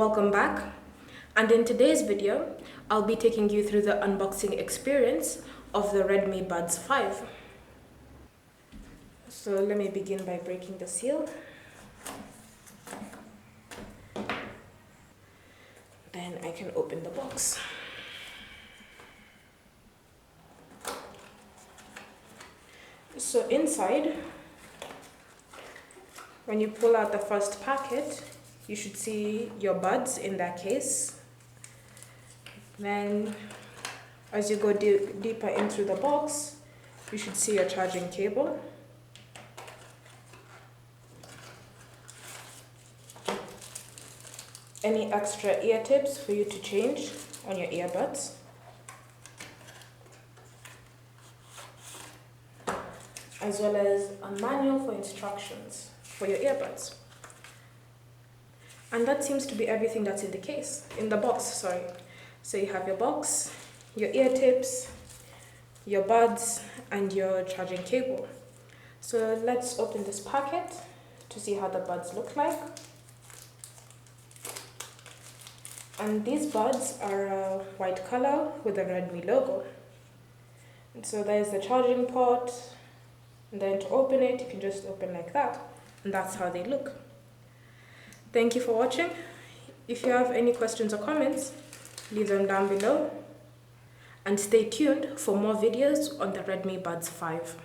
welcome back, and in today's video I'll be taking you through the unboxing experience of the Redmi Buds 5. So let me begin by breaking the seal. Then I can open the box. So inside, when you pull out the first packet, you should see your buds in that case. Then as you go deeper into the box, you should see your charging cable. Any extra ear tips for you to change on your earbuds. As well as a manual for instructions for your earbuds. And that seems to be everything that's in the box, sorry. So you have your box, your ear tips, your buds, and your charging cable. So let's open this packet to see how the buds look like. And these buds are a white color with a Redmi logo. And so there's the charging port. And then to open it, you can just open like that. And that's how they look. Thank you for watching. If you have any questions or comments, leave them down below. And stay tuned for more videos on the Redmi Buds 5.